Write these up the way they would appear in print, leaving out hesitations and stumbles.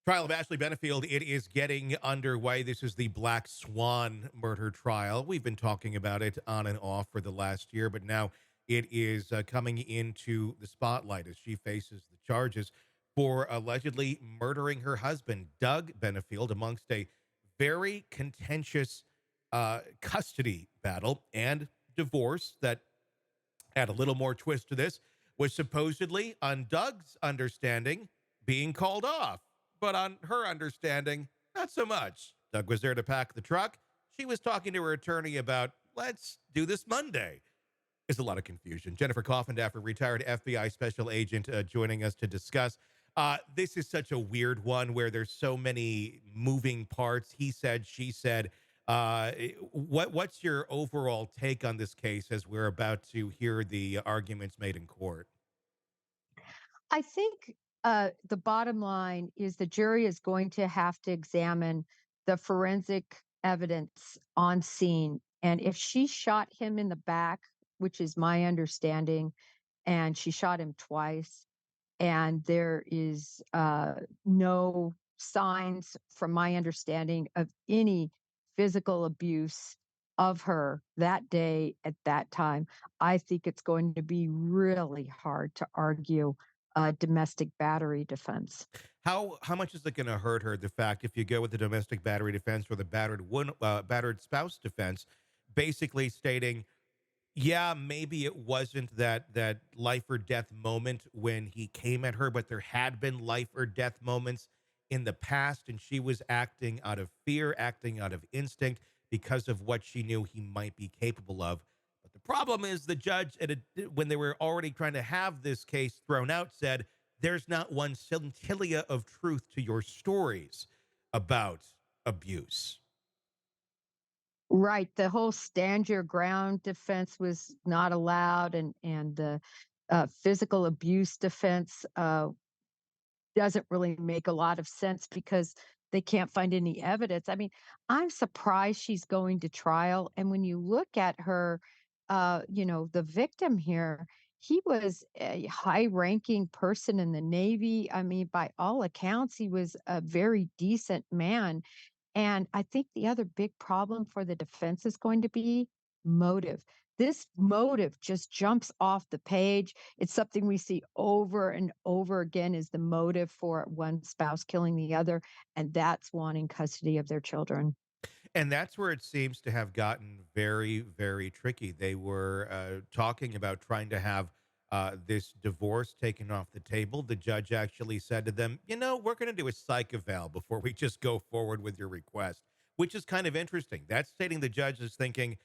Trial of Ashley Benefield, it is getting underway. This is the Black Swan murder trial. We've been talking about it on and off for the last year, but now it is coming into the spotlight as she faces the charges for allegedly murdering her husband, Doug Benefield, amongst a very contentious custody battle and divorce that had a little more twist to this, was supposedly, on Doug's understanding, being called off. But on her understanding, not so much. Doug was there to pack the truck. She was talking to her attorney about, let's do this Monday. There's a lot of confusion. Jennifer Coffindaffer, retired FBI special agent, joining us to discuss. This is such a weird one where there's so many moving parts. He said, she said. What's your overall take on this case as we're about to hear the arguments made in court? I think the bottom line is the jury is going to have to examine the forensic evidence on scene. And if she shot him in the back, which is my understanding, and she shot him twice, and there is no signs, from my understanding, of any physical abuse of her that day at that time, I think it's going to be really hard to argue domestic battery defense. How much is it going to hurt her, the fact, if you go with the domestic battery defense or the battered spouse defense, basically stating, yeah, maybe it wasn't that life or death moment when he came at her, but there had been life or death moments in the past, and she was acting out of fear, acting out of instinct because of what she knew he might be capable of. But the problem is the judge, when they were already trying to have this case thrown out, said, there's not one scintilla of truth to your stories about abuse. Right, the whole stand your ground defense was not allowed, and the physical abuse defense doesn't really make a lot of sense because they can't find any evidence. I mean, I'm surprised she's going to trial. And when you look at her, the victim here, he was a high ranking person in the Navy. I mean, by all accounts, he was a very decent man. And I think the other big problem for the defense is going to be motive. This motive just jumps off the page. It's something we see over and over again, is the motive for one spouse killing the other, and that's wanting custody of their children. And that's where it seems to have gotten very, very tricky. They were talking about trying to have this divorce taken off the table. The judge actually said to them, we're going to do a psych eval before we just go forward with your request, which is kind of interesting. That's stating the judge is thinking,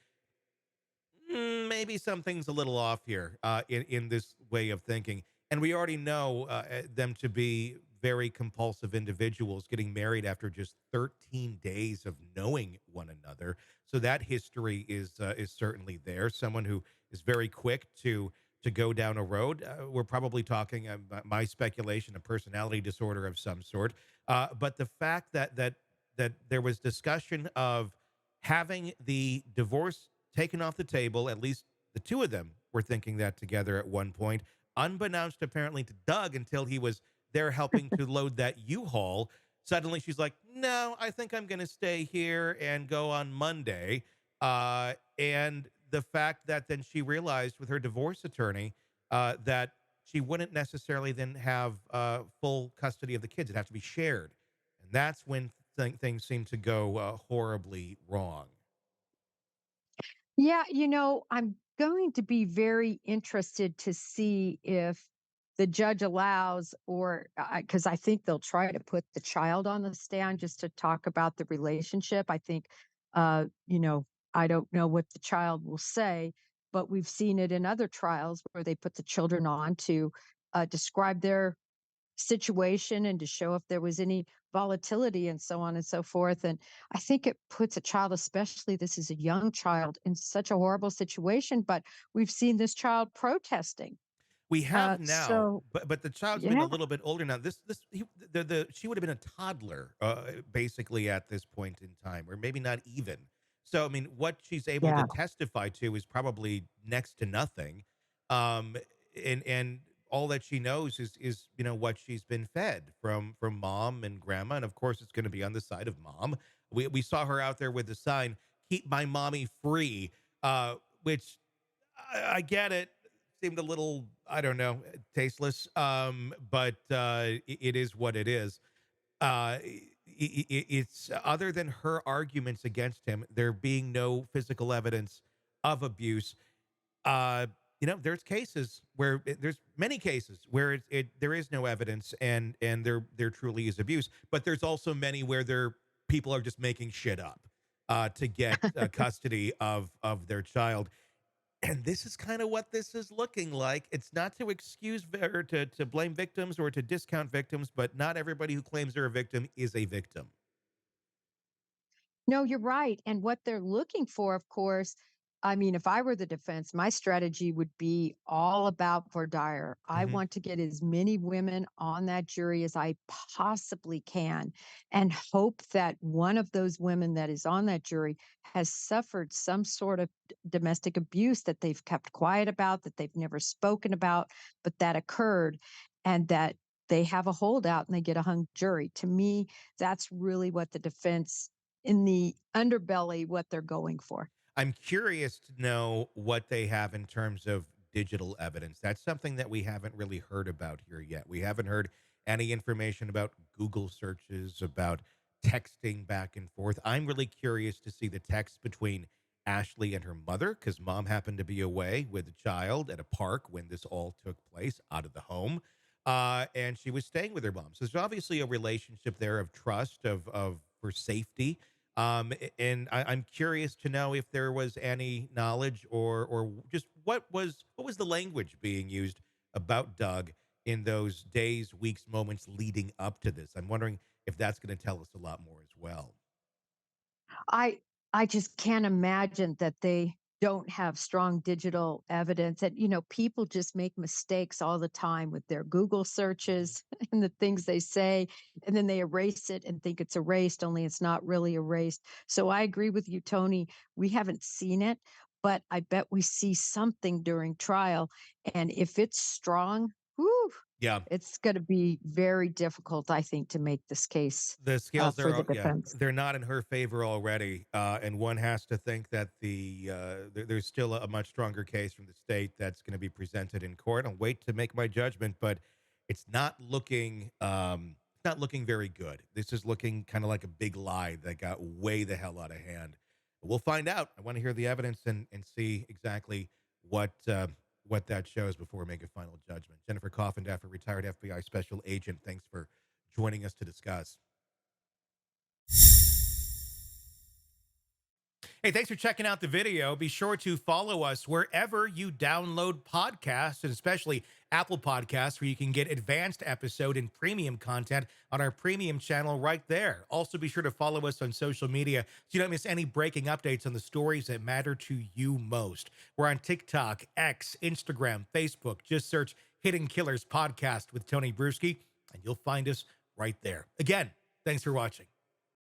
maybe something's a little off here in this way of thinking. And we already know them to be very compulsive individuals, getting married after just 13 days of knowing one another. So that history is certainly there. Someone who is very quick to go down a road. We're probably talking, my speculation, a personality disorder of some sort. But the fact that there was discussion of having the divorce taken off the table, at least the two of them were thinking that together at one point, unbeknownst apparently to Doug until he was there helping to load that U-Haul. Suddenly she's like, no, I think I'm going to stay here and go on Monday. And the fact that then she realized with her divorce attorney that she wouldn't necessarily then have full custody of the kids. It'd have to be shared. And that's when things seem to go horribly wrong. Yeah, I'm going to be very interested to see if the judge allows, or because I think they'll try to put the child on the stand just to talk about the relationship. I think, uh, you know, I don't know what the child will say, but we've seen it in other trials where they put the children on to describe their situation and to show if there was any volatility and so on and so forth. And I think it puts a child, especially this is a young child, in such a horrible situation. But we've seen this child protesting. We have now, So but the child's been a yeah, little bit older now. The she would have been a toddler, basically at this point in time, or maybe not even. So I mean, what she's able to yeah. testify to is probably next to nothing. Um, and all that she knows is what she's been fed from mom and grandma, and of course it's going to be on the side of mom. We saw her out there with the sign, "Keep my mommy free," which I get it. Seemed a little, I don't know, tasteless. But it is what it is. It's other than her arguments against him, there being no physical evidence of abuse. Uh, there's cases where there's many cases where there is no evidence, and there truly is abuse. But there's also many where people are just making shit up to get custody of their child. And this is kind of what this is looking like. It's not to excuse or to blame victims or to discount victims, but not everybody who claims they're a victim is a victim. No, you're right, and what they're looking for, of course, I mean, if I were the defense, my strategy would be all about voir dire. I Hmm. want to get as many women on that jury as I possibly can and hope that one of those women that is on that jury has suffered some sort of domestic abuse that they've kept quiet about, that they've never spoken about, but that occurred, and that they have a holdout and they get a hung jury. To me, that's really what the defense in the underbelly, what they're going for. I'm curious to know what they have in terms of digital evidence. That's something that we haven't really heard about here yet. We haven't heard any information about Google searches, about texting back and forth. I'm really curious to see the text between Ashley and her mother, because mom happened to be away with a child at a park when this all took place out of the home. And she was staying with her mom. So there's obviously a relationship there of trust, of for safety. And I'm curious to know if there was any knowledge or just what was the language being used about Doug in those days, weeks, moments leading up to this. I'm wondering if that's going to tell us a lot more as well. I I just can't imagine that they don't have strong digital evidence, and, people just make mistakes all the time with their Google Mhm. searches and the things they say, and then they erase it and think it's erased, only it's not really erased. So I agree with you, Tony. We haven't seen it, but I bet we see something during trial, and if it's strong, whoo, Yeah, it's gonna be very difficult, I think, to make this case, the scales for are the yeah, defense. they're not in her favor already, and one has to think that there's still a much stronger case from the state that's going to be presented in court. I'll wait to make my judgment, but it's not looking very good. This is looking kind of like a big lie that got way the hell out of hand. We'll find out. I want to hear the evidence and see exactly what that shows before we make a final judgment. Jennifer Coffindaffer, retired FBI special agent, thanks for joining us to discuss. Hey, thanks for checking out the video. Be sure to follow us wherever you download podcasts, and especially Apple Podcasts, where you can get advanced episode and premium content on our premium channel right there. Also, be sure to follow us on social media so you don't miss any breaking updates on the stories that matter to you most. We're on TikTok, X, Instagram, Facebook. Just search Hidden Killers Podcast with Tony Brueski, and you'll find us right there. Again, thanks for watching.